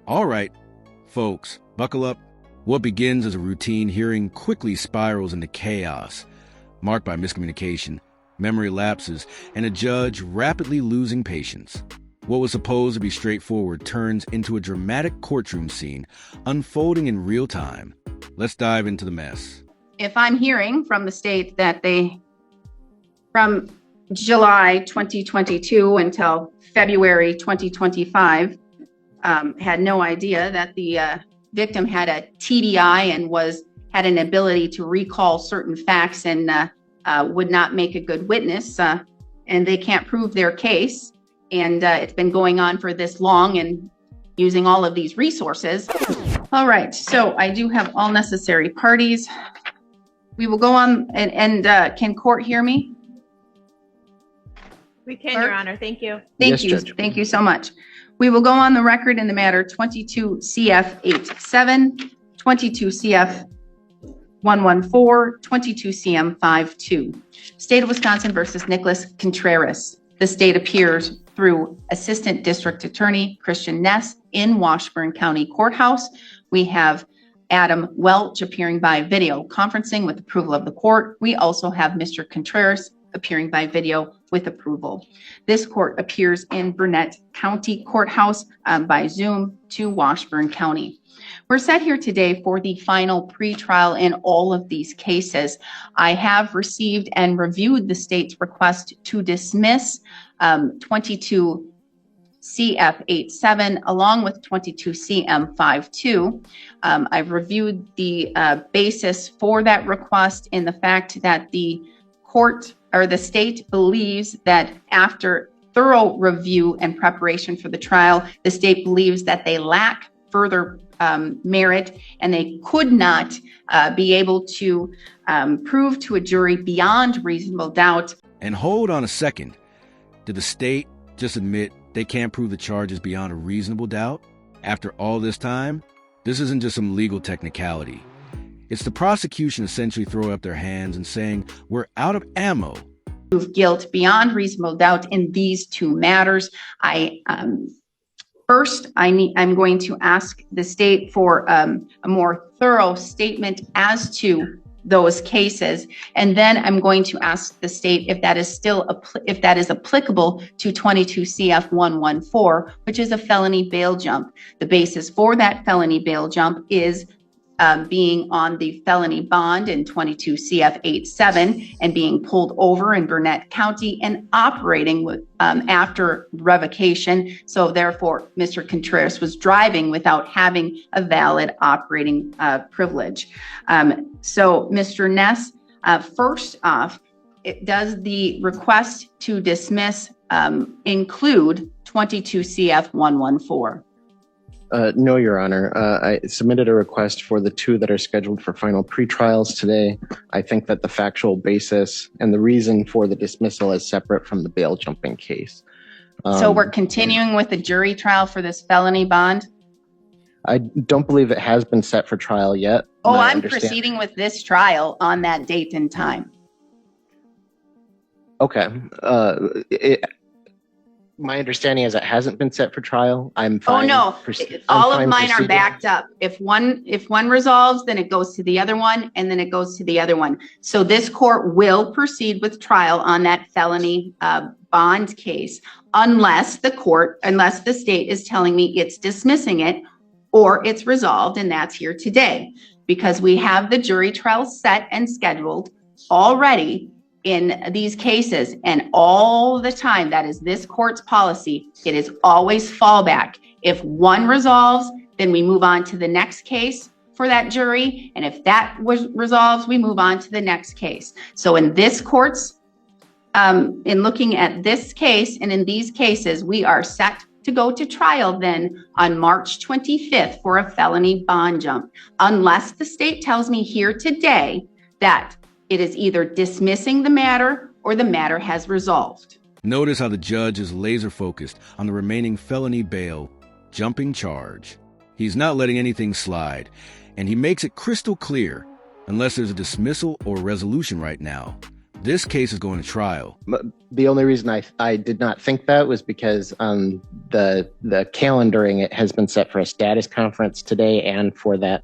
All right, folks, buckle up. What begins as a routine hearing quickly spirals into chaos, marked by miscommunication, memory lapses, and a judge rapidly losing patience. What was supposed to be straightforward turns into a dramatic courtroom scene, unfolding in real time. Let's dive into the mess. If I'm hearing from the state that from July 2022 until February 2025, had no idea that the victim had a TDI and had an ability to recall certain facts and would not make a good witness, and they can't prove their case, and it's been going on for this long and using all of these resources. All right, so I do have all necessary parties. We will go on, and can court hear me? We can, Your Honor. Thank you. Thank you. Judge. Thank you so much. We will go on the record in the matter 22 CF 87, 22 CF 114, 22 CM 52. State of Wisconsin versus Nicholas Contreras. The state appears through Assistant District Attorney Christian Ness in Washburn County Courthouse. We have Adam Welch appearing by video conferencing with approval of the court. We also have Mr. Contreras appearing by video with approval. This court appears in Burnett County Courthouse by Zoom to Washburn County. We're set here today for the final pretrial in all of these cases. I have received and reviewed the state's request to dismiss 22 CF87 along with 22 CM52. I've reviewed the basis for that request in the fact that the court or the state believes that after thorough review and preparation for the trial, the state believes that they lack further merit and they could not be able to prove to a jury beyond reasonable doubt. And hold on a second. Did the state just admit they can't prove the charges beyond a reasonable doubt? After all this time, this isn't just some legal technicality. It's the prosecution essentially throwing up their hands and saying, we're out of ammo. Prove guilt beyond reasonable doubt in these two matters. First, I'm going to ask the state for a more thorough statement as to those cases, and then I'm going to ask the state if that is applicable to 22 CF 114, which is a felony bail jump. The basis for that felony bail jump is being on the felony bond in 22 CF 87 and being pulled over in Burnett County and operating with after revocation. So therefore, Mr. Contreras was driving without having a valid operating privilege. So Mr. Ness, first off, does the request to dismiss include 22 CF 114? No, Your Honor. I submitted a request for the two that are scheduled for final pretrials today. I think that the factual basis and the reason for the dismissal is separate from the bail jumping case. So we're continuing with the jury trial for this felony bond? I don't believe it has been set for trial yet. Oh, I'm proceeding with this trial on that date and time. Okay. My understanding is it hasn't been set for trial. I'm fine. Oh no, all of mine are backed up. If one resolves, then it goes to the other one, and then it goes to the other one. So this court will proceed with trial on that felony bond case, unless the state is telling me it's dismissing it or it's resolved, and that's here today, because we have the jury trial set and scheduled already in these cases, and all the time, that is this court's policy. It is always fallback. If one resolves, then we move on to the next case for that jury, and if that resolves, we move on to the next case. So in this court's, in looking at this case and in these cases, we are set to go to trial then on March 25th for a felony bond jump, unless the state tells me here today that it is either dismissing the matter or the matter has resolved. Notice how the judge is laser focused on the remaining felony bail jumping charge. He's not letting anything slide, and he makes it crystal clear, unless there's a dismissal or resolution right now, This case is going to trial. The only reason I did not think that was because the calendaring, it has been set for a status conference today and for that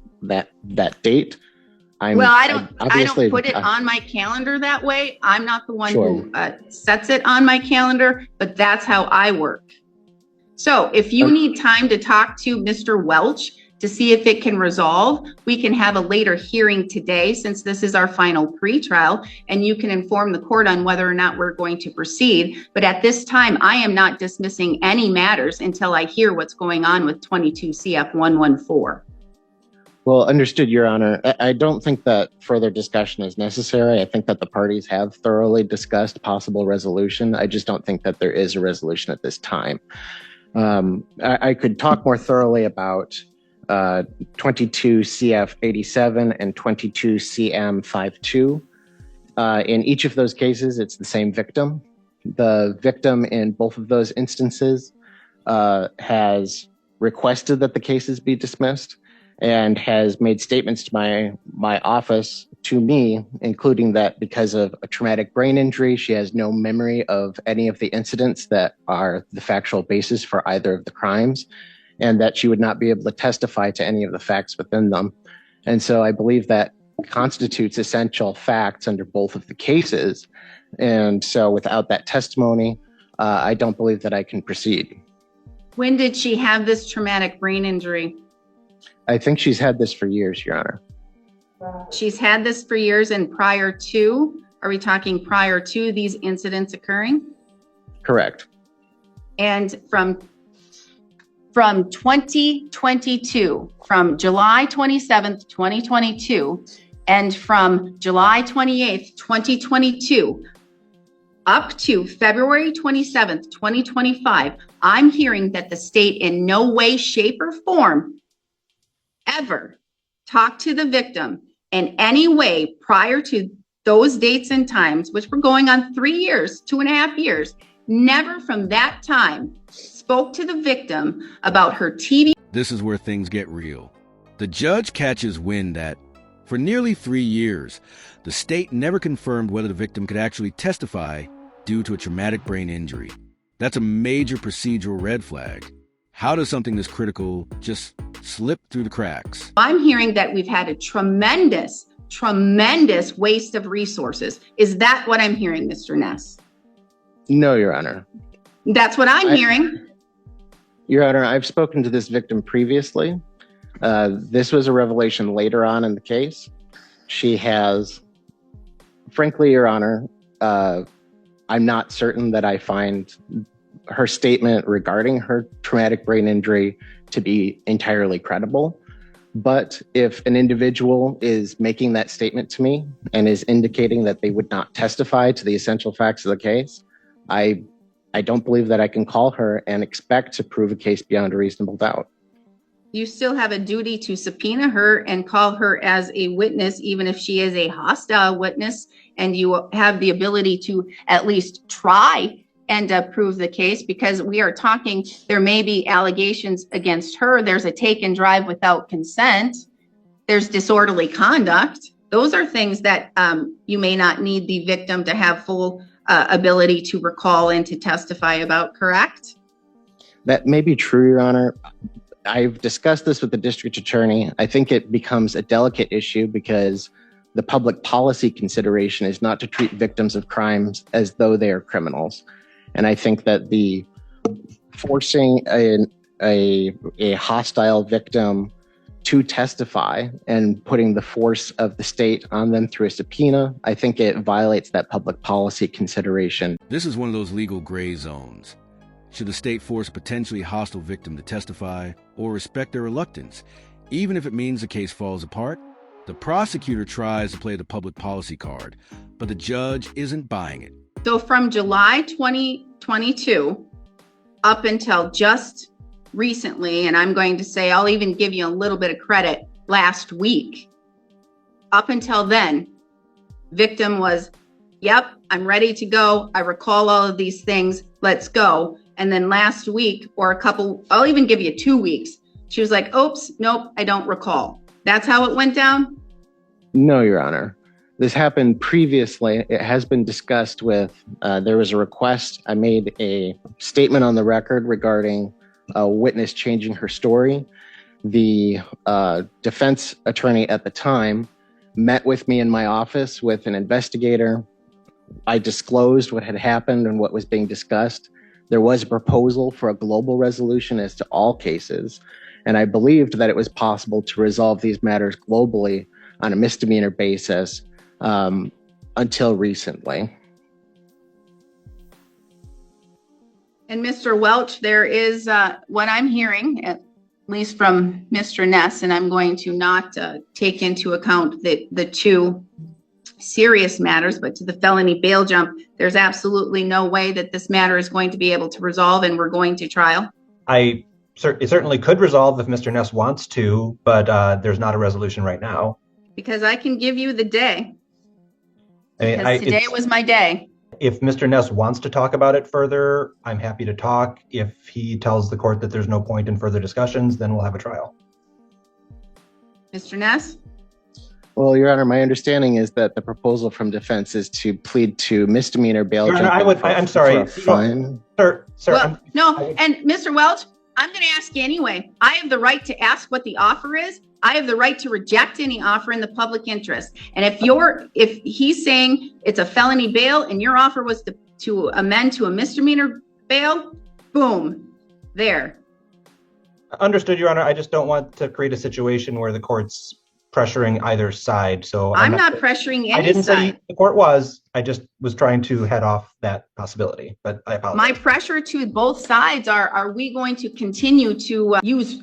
date. I don't put it on my calendar that way. I'm not the one who sets it on my calendar, but that's how I work. So if you need time to talk to Mr. Welch to see if it can resolve, we can have a later hearing today, since this is our final pretrial, and you can inform the court on whether or not we're going to proceed. But at this time, I am not dismissing any matters until I hear what's going on with 22 CF 114. Well, understood, Your Honor. I don't think that further discussion is necessary. I think that the parties have thoroughly discussed possible resolution. I just don't think that there is a resolution at this time. I could talk more thoroughly about 22 CF 87 and 22 CM 52. In each of those cases, it's the same victim. The victim in both of those instances has requested that the cases be dismissed and has made statements to my office to me, including that because of a traumatic brain injury, she has no memory of any of the incidents that are the factual basis for either of the crimes, and that she would not be able to testify to any of the facts within them. And so I believe that constitutes essential facts under both of the cases. And so without that testimony, I don't believe that I can proceed. When did she have this traumatic brain injury? I think she's had this for years, Your Honor. She's had this for years, and prior to, are we talking prior to these incidents occurring? Correct. And from 2022, from July 27th, 2022, and from July 28th, 2022, up to February 27th, 2025, I'm hearing that the state in no way, shape, or form ever talked to the victim in any way prior to those dates and times, which were going on 3 years, 2.5 years, never from that time spoke to the victim about her TB. This is where things get real. The judge catches wind that, for nearly 3 years, the state never confirmed whether the victim could actually testify due to a traumatic brain injury. That's a major procedural red flag. How does something this critical just slip through the cracks? I'm hearing that we've had a tremendous waste of resources. Is that what I'm hearing, Mr. Ness? No, Your Honor. That's what I'm hearing. Your Honor, I've spoken to this victim previously. This was a revelation later on in the case. She has, frankly, Your Honor, I'm not certain that I find her statement regarding her traumatic brain injury to be entirely credible. But if an individual is making that statement to me and is indicating that they would not testify to the essential facts of the case, I don't believe that I can call her and expect to prove a case beyond a reasonable doubt. You still have a duty to subpoena her and call her as a witness, even if she is a hostile witness, and you have the ability to at least try and prove the case, because we are talking, there may be allegations against her. There's a take and drive without consent. There's disorderly conduct. Those are things that you may not need the victim to have full ability to recall and to testify about, correct? That may be true, Your Honor. I've discussed this with the district attorney. I think it becomes a delicate issue because the public policy consideration is not to treat victims of crimes as though they are criminals. And I think that the forcing a hostile victim to testify and putting the force of the state on them through a subpoena, I think it violates that public policy consideration. This is one of those legal gray zones. Should the state force a potentially hostile victim to testify or respect their reluctance, even if it means the case falls apart? The prosecutor tries to play the public policy card, but the judge isn't buying it. So from July 2022 up until just recently, and I'm going to say, I'll even give you a little bit of credit, last week, up until then, victim was, yep, I'm ready to go. I recall all of these things. Let's go. And then last week, or a couple, I'll even give you 2 weeks, she was like, oops, nope, I don't recall. That's how it went down? No, Your Honor. This happened previously. It has been discussed with, there was a request. I made a statement on the record regarding a witness changing her story. The defense attorney at the time met with me in my office with an investigator. I disclosed what had happened and what was being discussed. There was a proposal for a global resolution as to all cases, and I believed that it was possible to resolve these matters globally on a misdemeanor basis until recently. And Mr. Welch, there is what I'm hearing, at least from Mr. Ness, and I'm going to not take into account the two serious matters, but to the felony bail jump, there's absolutely no way that this matter is going to be able to resolve and we're going to trial. It certainly could resolve if Mr. Ness wants to, but there's not a resolution right now. Because I can give you the day. Because today was my day. If Mr. Ness wants to talk about it further, I'm happy to talk. If he tells the court that there's no point in further discussions, then we'll have a trial. Mr. Ness? Well, Your Honor, my understanding is that the proposal from defense is to plead to misdemeanor bail. Your Honor, I'm sorry. Fine. Sir. Well, no, and Mr. Welch, I'm going to ask you anyway. I have the right to ask what the offer is. I have the right to reject any offer in the public interest. And if he's saying it's a felony bail and your offer was to amend to a misdemeanor bail, boom, there. Understood, Your Honor. I just don't want to create a situation where the court's pressuring either side. So I'm not pressuring any side. I didn't say the court was. I just was trying to head off that possibility, but I apologize. My pressure to both sides are we going to continue to use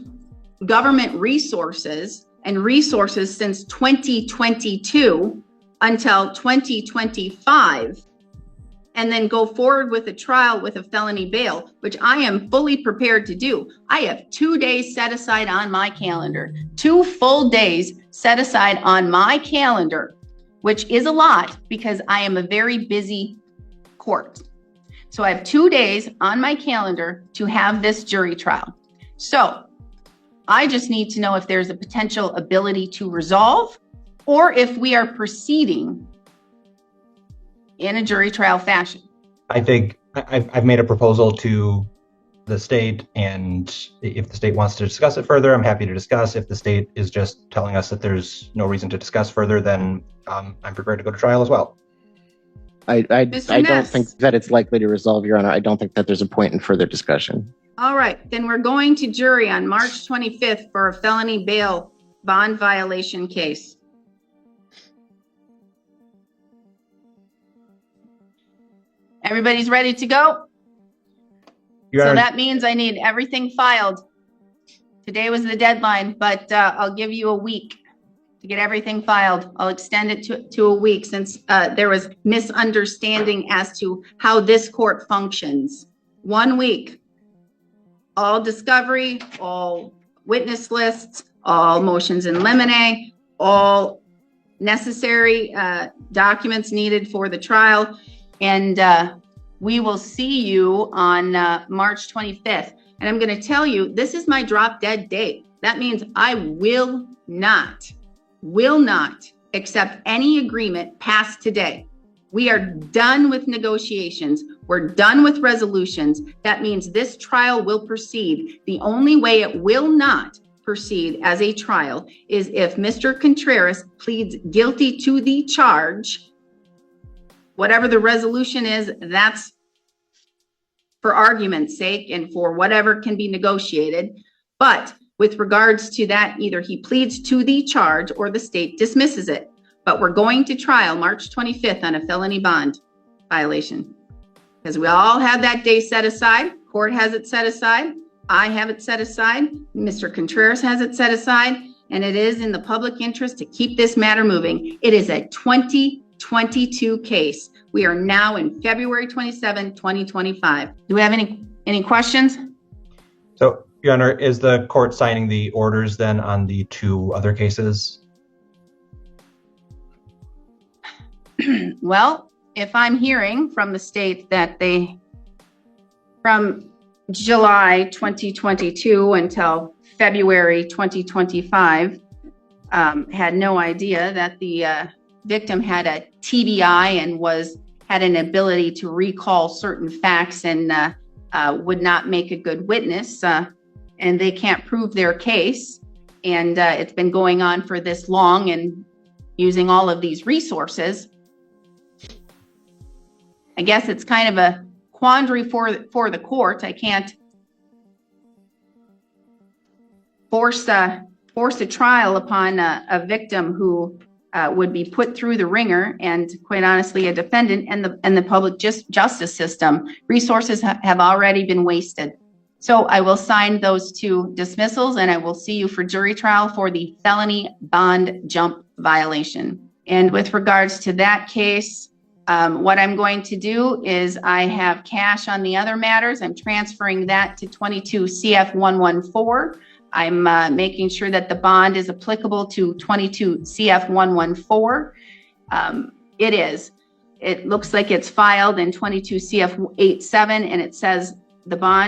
government resources since 2022 until 2025, and then go forward with a trial with a felony bail, which I am fully prepared to do. I have 2 days set aside on my calendar, 2 full days set aside on my calendar, which is a lot because I am a very busy court. So I have 2 days on my calendar to have this jury trial. So I just need to know if there's a potential ability to resolve or if we are proceeding in a jury trial fashion. I think I've made a proposal to the state, and if the state wants to discuss it further, I'm happy to discuss. If the state is just telling us that there's no reason to discuss further, then I'm prepared to go to trial as well. I don't think that it's likely to resolve, Your Honor. I don't think that there's a point in further discussion. All right, then we're going to jury on March 25th for a felony bail bond violation case. Everybody's ready to go? So that means I need everything filed. Today was the deadline, but I'll give you a week to get everything filed. I'll extend it to a week since there was misunderstanding as to how this court functions. 1 week. All discovery, all witness lists, all motions in limine, all necessary documents needed for the trial. And we will see you on March 25th. And I'm going to tell you, this is my drop dead date. That means I will not accept any agreement past today. We are done with negotiations. We're done with resolutions. That means this trial will proceed. The only way it will not proceed as a trial is if Mr. Contreras pleads guilty to the charge. Whatever the resolution is, that's for argument's sake and for whatever can be negotiated. But with regards to that, either he pleads to the charge or the state dismisses it. But we're going to trial March 25th on a felony bond violation. Because we all have that day set aside. Court has it set aside. I have it set aside. Mr. Contreras has it set aside. And it is in the public interest to keep this matter moving. It is a 2022 case. We are now in February 27, 2025. Do we have any questions? So, Your Honor, is the court signing the orders then on the 2 other cases? Well, if I'm hearing from the state that they, from July 2022 until February 2025, had no idea that the victim had a TBI and had an ability to recall certain facts and would not make a good witness, and they can't prove their case. And it's been going on for this long and using all of these resources. I guess it's kind of a quandary for the court. I can't force a trial upon a victim who would be put through the ringer, and quite honestly, a defendant and the public justice system. Resources have already been wasted. So I will sign those 2 dismissals, and I will see you for jury trial for the felony bond jump violation. And with regards to that case, what I'm going to do is I have cash on the other matters. I'm transferring that to 22 CF 114. I'm making sure that the bond is applicable to 22 CF 114. It is. It looks like it's filed in 22 CF 87, and it says the bond